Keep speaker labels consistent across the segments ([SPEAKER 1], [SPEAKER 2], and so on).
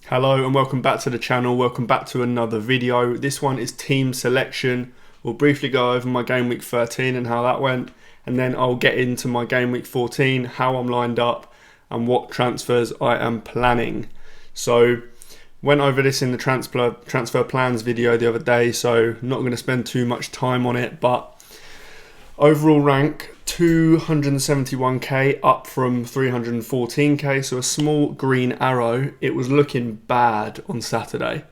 [SPEAKER 1] Hello and welcome back to the channel, welcome back to another video. This one is team selection. We'll briefly go over my game week 13 and how that went, and then I'll get into my game week 14, how I'm lined up and what transfers I am planning. So went over this in the transfer plans video the other day, so not going to spend too much time on it, but overall rank 271k up from 314k, so a small green arrow. It was looking bad on Saturday.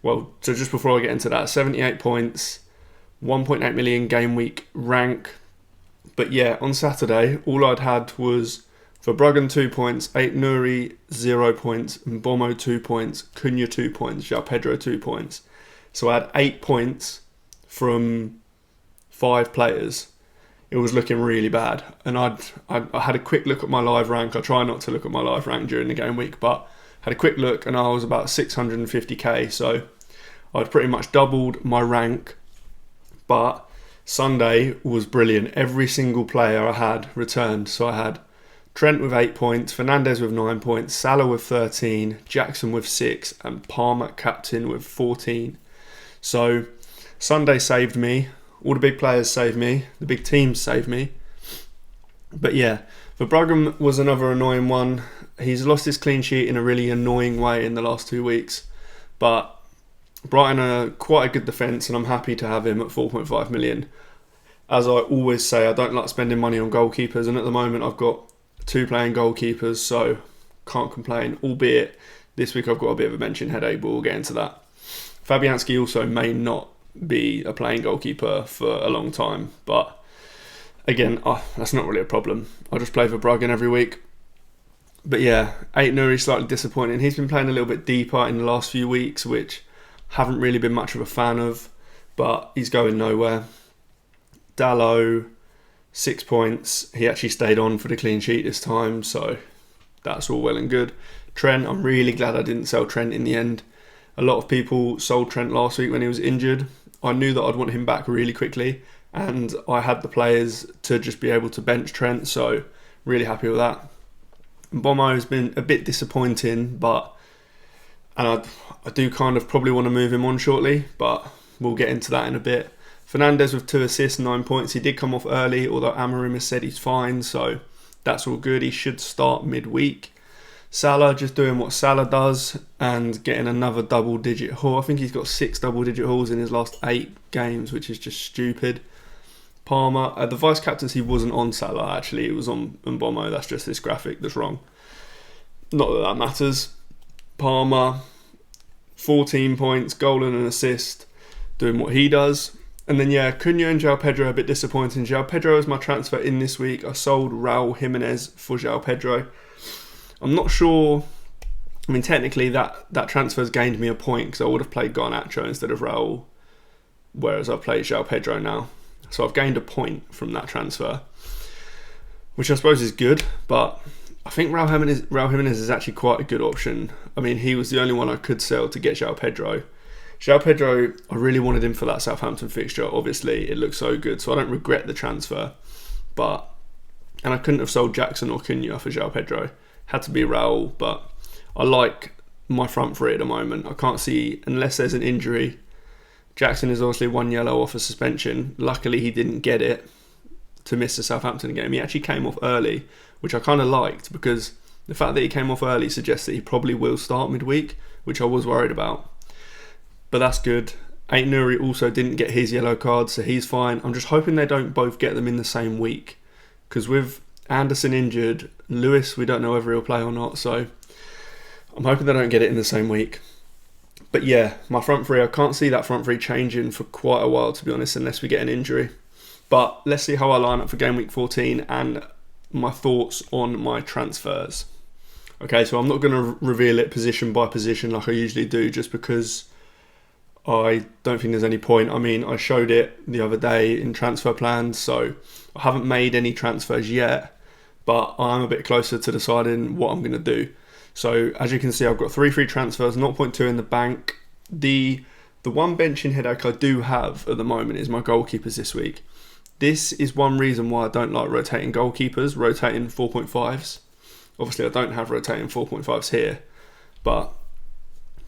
[SPEAKER 1] Well, so just before I get into that, 78 points, 1.8 million game week rank. But yeah, on Saturday, all I'd had was Verbruggen 2 points, 8 Nuri 0 points, Mbomo 2 points, Cunha 2 points, João Pedro 2 points. So I had 8 points from 5 players. It was looking really bad, and I had a quick look at my live rank. I try not to look at my live rank during the game week, but had a quick look and I was about 650k, so I'd pretty much doubled my rank. But Sunday was brilliant. Every single player I had returned. So I had Trent with 8 points, Fernandes with 9 points, Salah with 13, Jackson with 6, and Palmer captain with 14. So Sunday saved me. All the big players saved me. The big teams saved me. But yeah, Verbruggen was another annoying one. He's lost his clean sheet in a really annoying way in the last 2 weeks. But Brighton are quite a good defence, and I'm happy to have him at 4.5 million. As I always say, I don't like spending money on goalkeepers, and at the moment I've got 2 playing goalkeepers, so can't complain. Albeit this week I've got a bit of a mention headache, but we'll get into that. Fabianski also may not be a playing goalkeeper for a long time, but again, that's not really a problem. I'll just play Verbruggen every week. But yeah, 8 Nuri slightly disappointing. He's been playing a little bit deeper in the last few weeks, which haven't really been much of a fan of, but he's going nowhere. Dalot, 6 points. He actually stayed on for the clean sheet this time, so that's all well and good. Trent, I'm really glad I didn't sell Trent in the end. A lot of people sold Trent last week when he was injured. I knew that I'd want him back really quickly, and I had the players to just be able to bench Trent, so really happy with that. Mbomo has been a bit disappointing, and I do kind of probably want to move him on shortly, but we'll get into that in a bit. Fernandes with 2 assists, 9 points. He did come off early, although Amorim has said he's fine, so that's all good. He should start midweek. Salah just doing what Salah does and getting another double-digit haul. I think he's got 6 double-digit hauls in his last 8 games, which is just stupid. Palmer, the vice-captaincy wasn't on Salah, actually. It was on Mbomo. That's just this graphic that's wrong. Not that that matters. Palmer, 14 points, goal and an assist, doing what he does. And then, yeah, Cunha and João Pedro are a bit disappointing. João Pedro is my transfer in this week. I sold Raul Jimenez for João Pedro. I'm not sure. I mean, technically that transfer's gained me a point because I would have played Garnacho instead of Raul, whereas I've played João Pedro now. So I've gained a point from that transfer, which I suppose is good, but I think Raul Jimenez is actually quite a good option. I mean, he was the only one I could sell to get João Pedro. João Pedro, I really wanted him for that Southampton fixture. Obviously, it looks so good, so I don't regret the transfer. And I couldn't have sold Jackson or Cunha for João Pedro. Had to be Raul, but I like my front three at the moment. I can't see, unless there's an injury. Jackson is obviously 1 yellow off a suspension. Luckily, he didn't get it to miss the Southampton game. He actually came off early, which I kind of liked, because the fact that he came off early suggests that he probably will start midweek, which I was worried about. But that's good. 8 Nuri also didn't get his yellow card, so he's fine. I'm just hoping they don't both get them in the same week, because with Anderson injured, Lewis, we don't know whether he'll play or not, so I'm hoping they don't get it in the same week. But yeah, my front three, I can't see that front three changing for quite a while, to be honest, unless we get an injury. But let's see how I line up for game week 14 and my thoughts on my transfers. Okay, so I'm not going to reveal it position by position like I usually do, just because I don't think there's any point. I mean, I showed it the other day in transfer plans, so I haven't made any transfers yet, but I'm a bit closer to deciding what I'm going to do. So as you can see, I've got 3 free transfers, 0.2 in the bank. The one benching headache I do have at the moment is my goalkeepers this week. This is one reason why I don't like rotating goalkeepers, rotating 4.5s. Obviously, I don't have rotating 4.5s here, but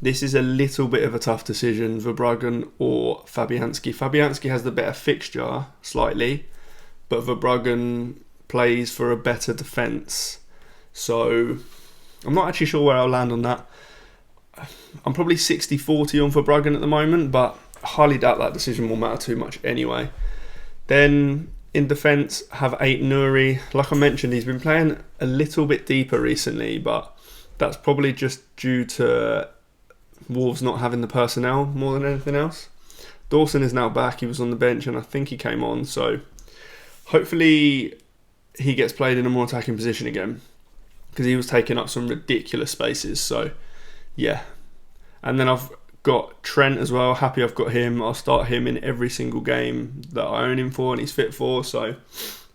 [SPEAKER 1] This is a little bit of a tough decision, Verbruggen or Fabianski. Fabianski has the better fixture, slightly, but Verbruggen plays for a better defence. So I'm not actually sure where I'll land on that. I'm probably 60-40 on Verbruggen at the moment, but I highly doubt that decision will matter too much anyway. Then in defence, have 8 Nuri. Like I mentioned, he's been playing a little bit deeper recently, but that's probably just due to Wolves not having the personnel more than anything else. Dawson is now back. He was on the bench and I think he came on, so hopefully he gets played in a more attacking position again, because he was taking up some ridiculous spaces. So yeah. And then I've got Trent as well. Happy I've got him. I'll start him in every single game that I own him for and he's fit for, so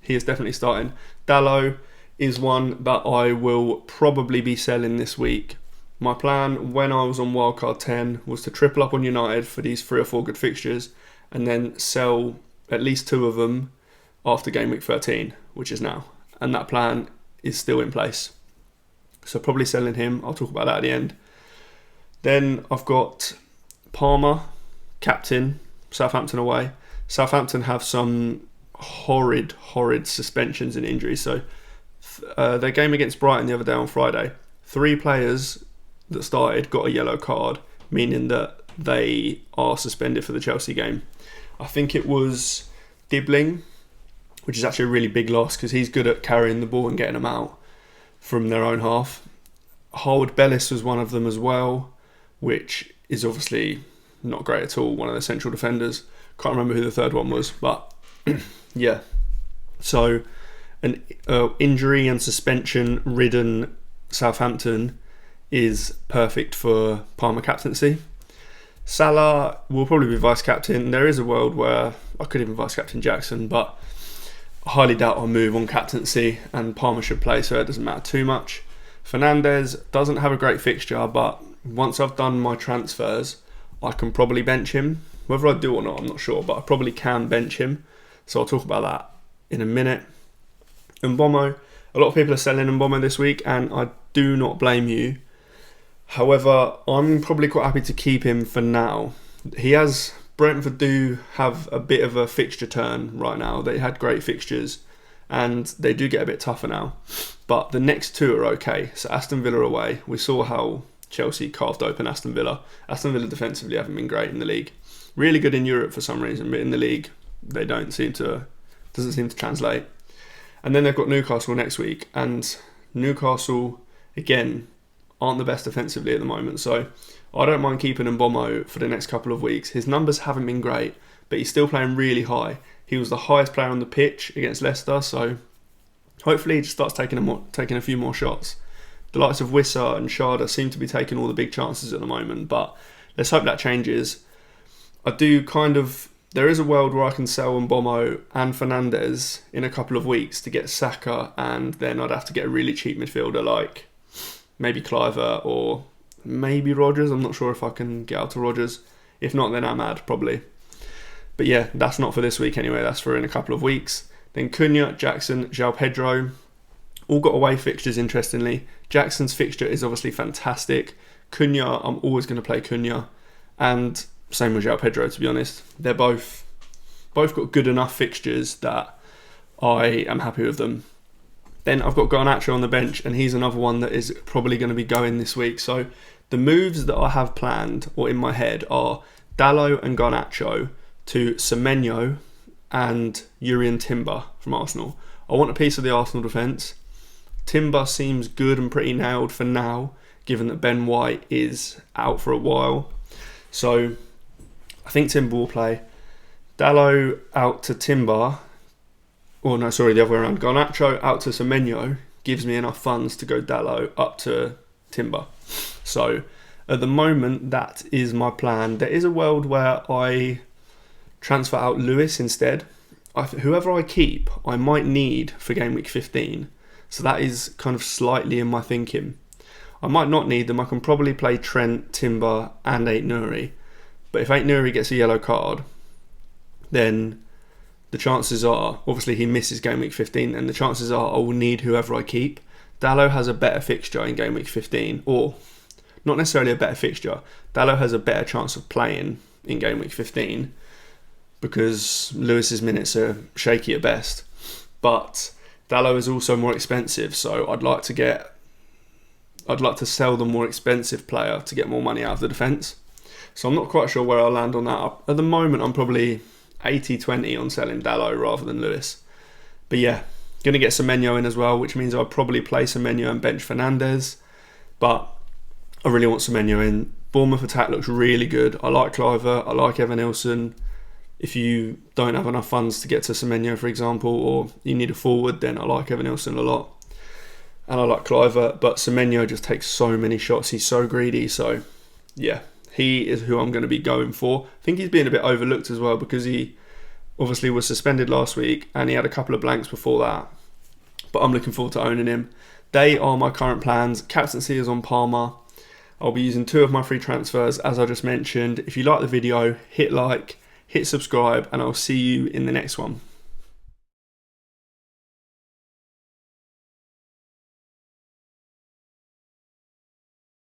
[SPEAKER 1] he is definitely starting. Dalot is one that I will probably be selling this week. My plan when I was on wildcard 10 was to triple up on United for these 3 or 4 good fixtures and then sell at least 2 of them after game week 13, which is now. And that plan is still in place. So probably selling him. I'll talk about that at the end. Then I've got Palmer, captain, Southampton away. Southampton have some horrid suspensions and injuries. So their game against Brighton the other day on Friday, 3 players that started got a yellow card, meaning that they are suspended for the Chelsea game. I think it was Dibbling, which is actually a really big loss because he's good at carrying the ball and getting them out from their own half. Harwood Bellis was one of them as well, which is obviously not great at all, one of the central defenders. Can't remember who the third one was, but yeah. So an injury and suspension ridden Southampton is perfect for Palmer captaincy. Salah will probably be vice captain. There is a world where I could even vice captain Jackson, but I highly doubt I'll move on captaincy and Palmer should play, so it doesn't matter too much. Fernandes doesn't have a great fixture, but once I've done my transfers, I can probably bench him. Whether I do or not, I'm not sure, but I probably can bench him. So I'll talk about that in a minute. Mbomo, a lot of people are selling Mbomo this week, and I do not blame you. However, I'm probably quite happy to keep him for now. Brentford do have a bit of a fixture turn right now. They had great fixtures and they do get a bit tougher now. But the next 2 are okay. So Aston Villa away. We saw how Chelsea carved open Aston Villa. Aston Villa defensively haven't been great in the league. Really good in Europe for some reason, but in the league they doesn't seem to translate. And then they've got Newcastle next week, and Newcastle again aren't the best defensively at the moment, so I don't mind keeping Mbomo for the next couple of weeks. His numbers haven't been great, but he's still playing really high. He was the highest player on the pitch against Leicester, so hopefully he just starts taking a few more shots. The likes of Wissa and Sharda seem to be taking all the big chances at the moment, but let's hope that changes. There is a world where I can sell Mbomo and Fernandes in a couple of weeks to get Saka, and then I'd have to get a really cheap midfielder like maybe Cliver or maybe Rodgers. I'm not sure if I can get out to Rodgers. If not, then Ahmad probably. But yeah, that's not for this week anyway. That's for in a couple of weeks. Then Cunha, Jackson, João Pedro, all got away fixtures, interestingly. Jackson's fixture is obviously fantastic. Cunha, I'm always going to play Cunha. And same with João Pedro, to be honest. They're both got good enough fixtures that I am happy with them. Then I've got Garnacho on the bench, and he's another one that is probably going to be going this week. So the moves that I have planned or in my head are Dalot and Garnacho to Semenyo and Urian Timber from Arsenal. I want a piece of the Arsenal defence. Timber seems good and pretty nailed for now, given that Ben White is out for a while. So I think Timber will play. Dalot out to Timber. Oh no, sorry, the other way around. Garnacho out to Semenyo gives me enough funds to go Dalot up to Timber. So at the moment, that is my plan. There is a world where I transfer out Lewis instead. Whoever I keep, I might need for game week 15. So that is kind of slightly in my thinking. I might not need them. I can probably play Trent, Timber and Ait-Nouri. But if Ait-Nouri gets a yellow card, then the chances are, obviously he misses game week 15, and the chances are I will need whoever I keep. Dalot has a better fixture in game week 15, or not necessarily a better fixture. Dalot has a better chance of playing in game week 15 because Lewis's minutes are shaky at best. But Dalot is also more expensive, so I'd like to sell the more expensive player to get more money out of the defence. So I'm not quite sure where I'll land on that. At the moment, I'm probably 80-20 on selling Dalot rather than Lewis. But yeah, going to get Semenyo in as well, which means I'll probably play Semenyo and bench Fernandez. But I really want Semenyo in. Bournemouth attack looks really good. I like Cliver, I like Evan Nilsson. If you don't have enough funds to get to Semenyo, for example, or you need a forward, then I like Evan Nilsson a lot. And I like Cliver, but Semenyo just takes so many shots. He's so greedy. So yeah, he is who I'm going to be going for. I think he's been a bit overlooked as well because he obviously was suspended last week and he had a couple of blanks before that. But I'm looking forward to owning him. They are my current plans. Captaincy is on Palmer. I'll be using 2 of my free transfers, as I just mentioned. If you like the video, hit like, hit subscribe, and I'll see you in the next one.